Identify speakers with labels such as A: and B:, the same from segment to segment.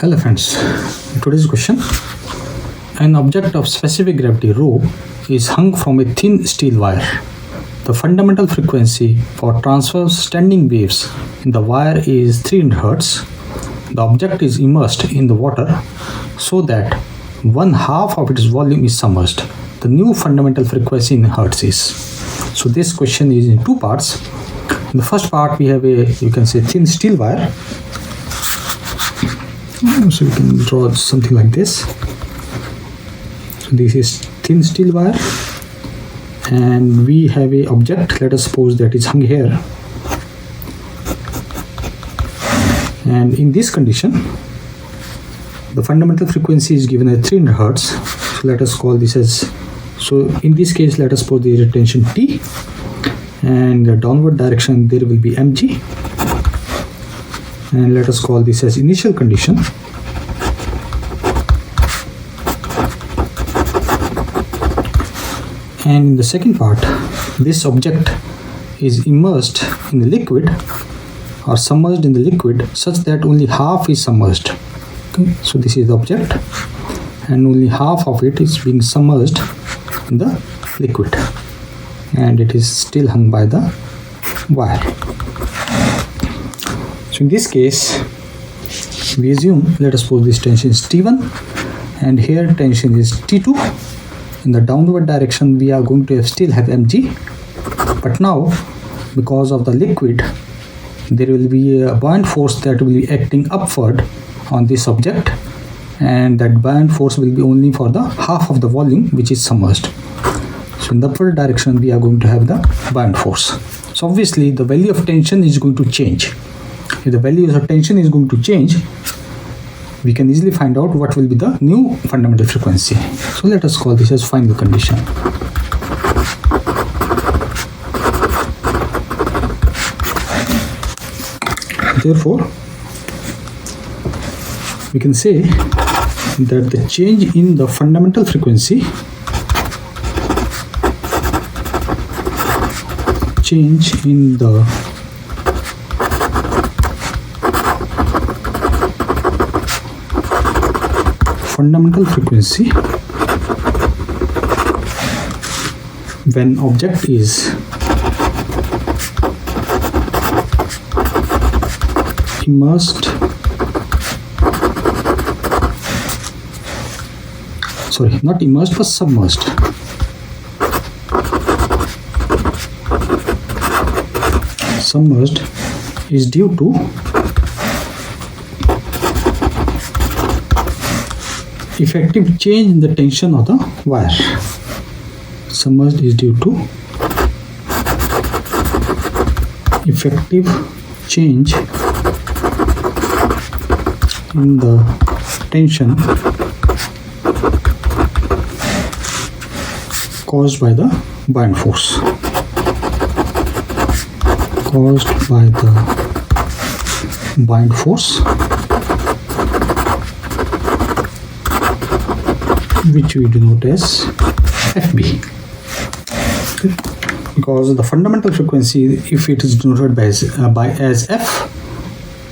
A: Hello friends, today's question. An object of specific gravity rho is hung from a thin steel wire. The fundamental frequency for transverse standing waves in the wire is 300 Hz. The object is immersed in the water so that one half of its volume is submerged. The new fundamental frequency in Hertz is. So this question is in two parts. In the first part we have a, you can say, thin steel wire. So we can draw something like this. So this is thin steel wire and we have a object, let us suppose that is hung here, and in this condition the fundamental frequency is given as 300 Hz. So let us call this as, so in this case let us suppose there is a tension T and the downward direction there will be mg, and let us call this as initial condition. And in the second part, this object is immersed in the liquid or submerged in the liquid such that only half is submerged. Okay, so this is the object and only half of it is being submerged in the liquid and it is still hung by the wire. So in this case we assume, let us suppose this tension is T1 and here tension is T2. In the downward direction we are going to still have mg, but now because of the liquid there will be a buoyant force that will be acting upward on this object, and that buoyant force will be only for the half of the volume which is submerged. So in the upward direction we are going to have the buoyant force. So obviously the value of tension is going to change. If the value of tension is going to change, we can easily find out what will be the new fundamental frequency. So let us call this as final condition. Therefore, we can say that the change in the fundamental frequency, change in the fundamental frequency when object is immersed, sorry, not immersed but submerged. Submerged is due to effective change in the tension of the wire. Submerged is due to effective change in the tension caused by the buoyant force. Caused by the buoyant force, which we denote as FB. Okay. Because the fundamental frequency, if it is denoted by as F,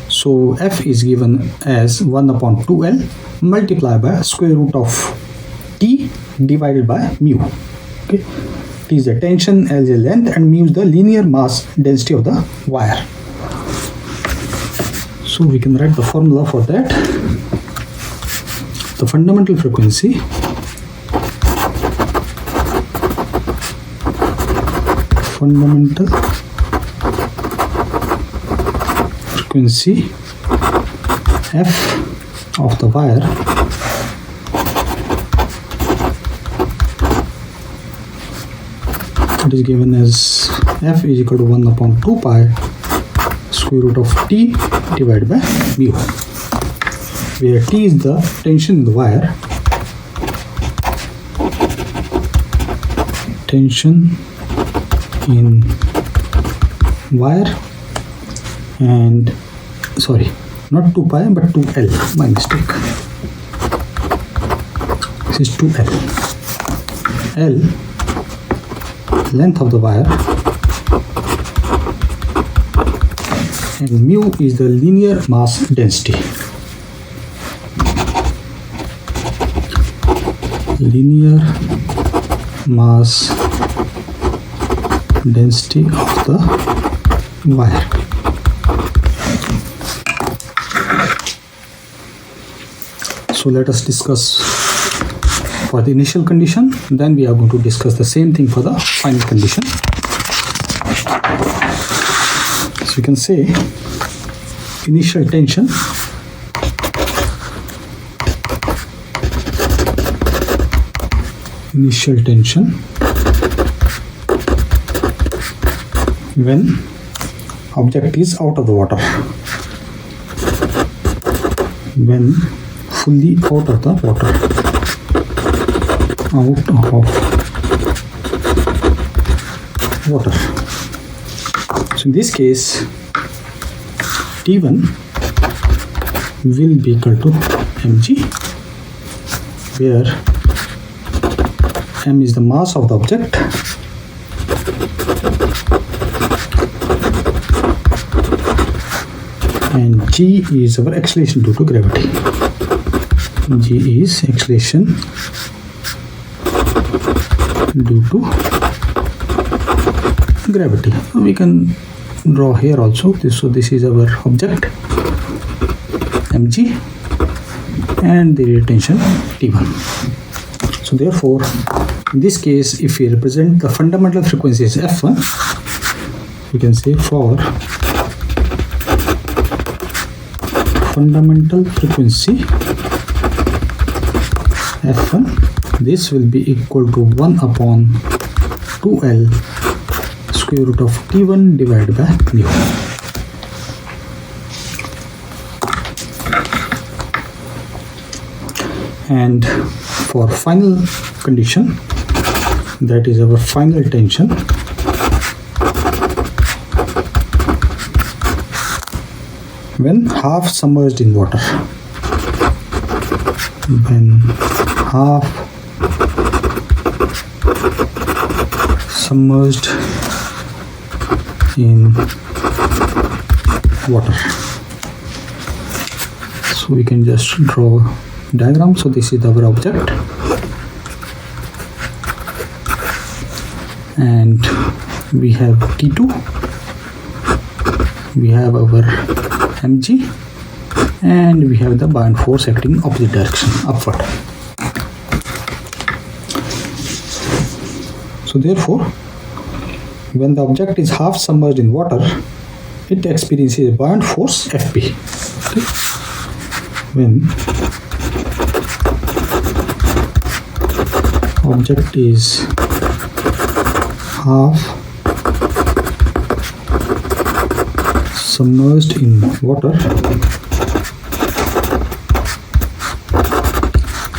A: so F is given as 1 upon 2L multiplied by square root of T divided by mu. Okay. T is the tension, L is the length, and mu is the linear mass density of the wire. So we can write the formula for that. The fundamental frequency F of the wire it is given as F is equal to 1 upon 2 pi square root of T divided by mu, where T is the tension in the wire, tension in wire, and sorry, not 2 pi but 2L, my mistake, this is 2L. L, length of the wire, and mu is the linear mass density. linear mass density of the wire. So let us discuss for the initial condition, then we are going to discuss the same thing for the final condition. So you can say initial tension when object is out of the water, when fully out of the water, So in this case, T1 will be equal to mg, where m is the mass of the object and g is our acceleration due to gravity. G is acceleration due to gravity. We can draw here also. So this is our object mg and the retention T1. So therefore, in this case, if we represent the fundamental frequency as F1, we can say for fundamental frequency F1, this will be equal to 1 upon 2L square root of T1 divided by mu. And for final condition, that is our final tension, when half submerged in water, when half submerged in water. So we can just draw diagram. So this is our object and we have T2, we have our mg, and we have the buoyant force acting in opposite direction, upward. So therefore, when the object is half submerged in water, it experiences a buoyant force Fp. Okay? When object is half submerged in water,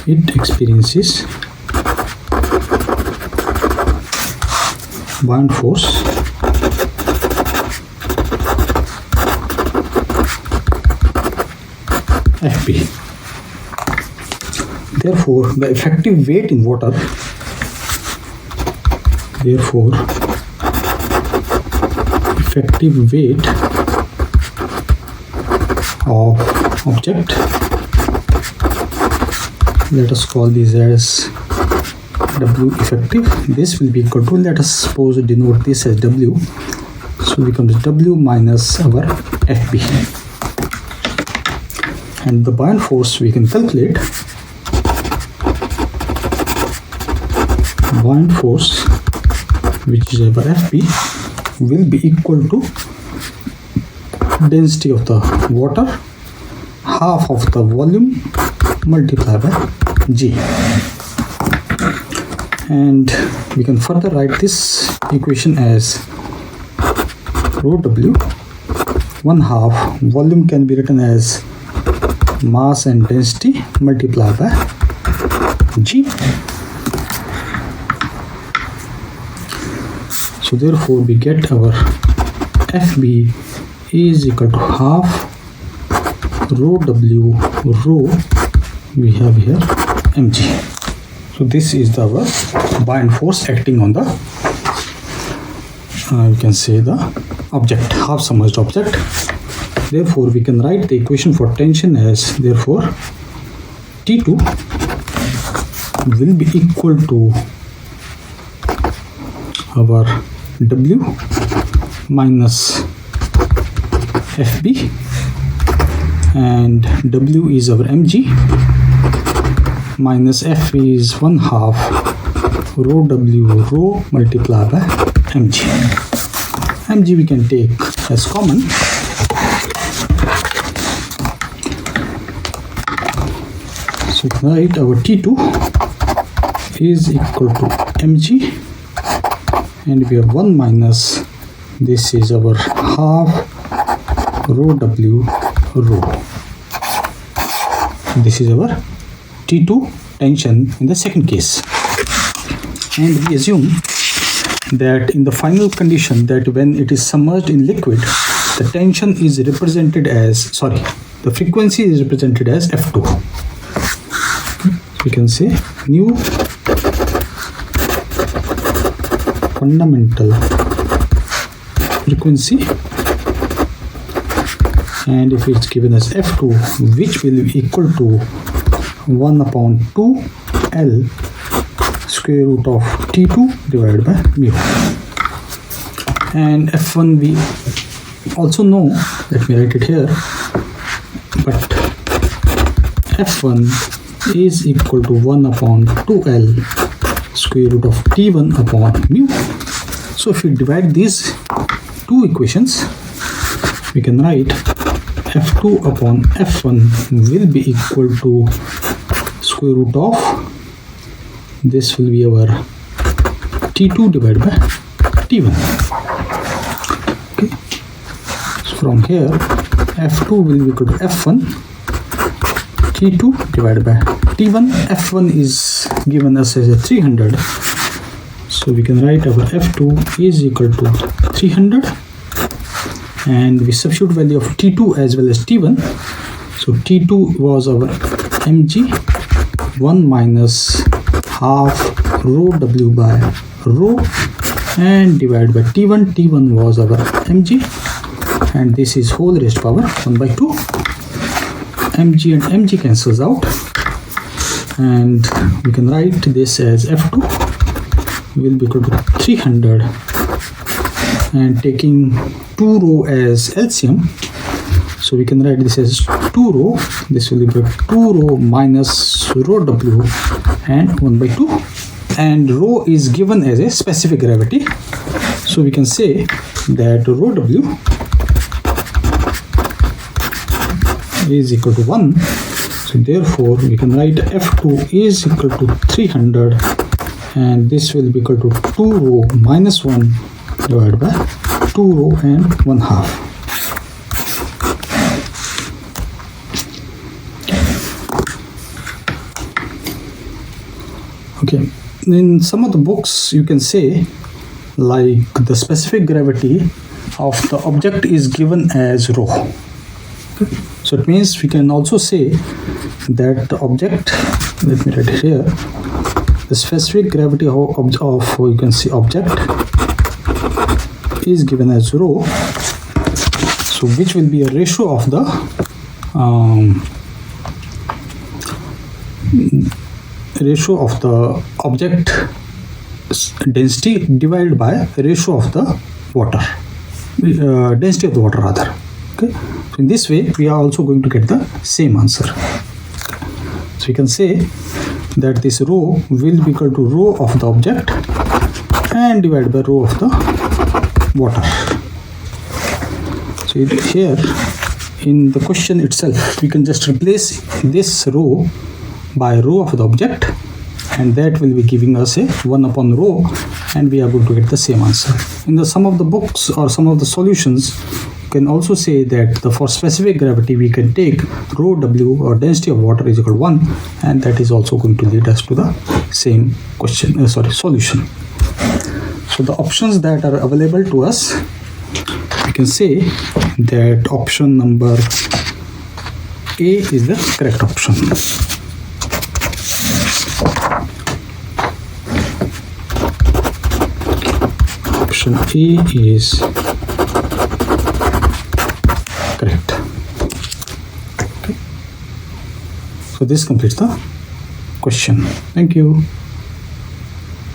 A: it experiences buoyant force Fp. Therefore, the effective weight in water, effective weight of object, let us call this as W effective. This will be equal to, let us suppose denote this as W, so it becomes W minus our Fp, and the buoyant force we can calculate. Buoyant force, which is our Fp, will be equal to density of the water, half of the volume multiplied by G. And we can further write this equation as rho W, 1/2 volume can be written as mass and density multiplied by G. So therefore we get our Fb is equal to half rho W, rho we have here mg. So this is our buoyant force acting on the you can say the object, half submerged object. Therefore we can write the equation for tension as, therefore T2 will be equal to our W minus FB, and W is our mg minus F is 1/2 rho W rho multiplied by mg. Mg we can take as common. So write our T2 is equal to mg, and we have 1 minus, this is our 1/2 rho W rho. This is our T2 tension in the second case. And we assume that in the final condition, that when it is submerged in liquid, the tension is represented as, the frequency is represented as F2. We can say new fundamental frequency, and if it's given as F2, which will be equal to 1/2 L square root of T2 divided by mu. And F1 we also know, let me write it here, but F1 is equal to 1/2 L square root of T1 upon mu. So if we divide these two equations, we can write F2 upon F1 will be equal to square root of, this will be our T2 divided by T1. Okay. So from here, F2 will be equal to F1 T2 divided by T1. F1 is given us as a 300. So we can write our F2 is equal to 300, and we substitute value of T2 as well as T1. So T2 was our mg, 1 minus 1/2 rho W by rho, and divided by T1. T1 was our mg, and this is whole raised power 1/2. Mg and mg cancels out, and we can write this as F2 will be equal to 300, and taking 2 rho as LCM, so we can write this as 2 rho. This will be equal to 2 rho minus rho W and 1/2, and rho is given as a specific gravity, so we can say that rho W is equal to 1. So therefore we can write F2 is equal to 300, and this will be equal to 2 rho minus 1 divided by 2 rho and 1/2. Okay, in some of the books you can say like the specific gravity of the object is given as rho. Okay. So it means we can also say that the object, let me write it here, the specific gravity of you can see object is given as rho, so which will be a ratio of the object density divided by ratio of the water density of the water rather. Okay, so in this way we are also going to get the same answer. So we can say that this rho will be equal to rho of the object and divided by rho of the water. So here in the question itself we can just replace this rho by rho of the object, and that will be giving us a 1 rho, and we are going to get the same answer. In the some of the books or some of the solutions, you can also say that for specific gravity we can take rho W or density of water is equal to 1, and that is also going to lead us to the same question solution. So the options that are available to us, we can say that option number A is the correct option. Option A is correct. Okay. So this completes the question. Thank you.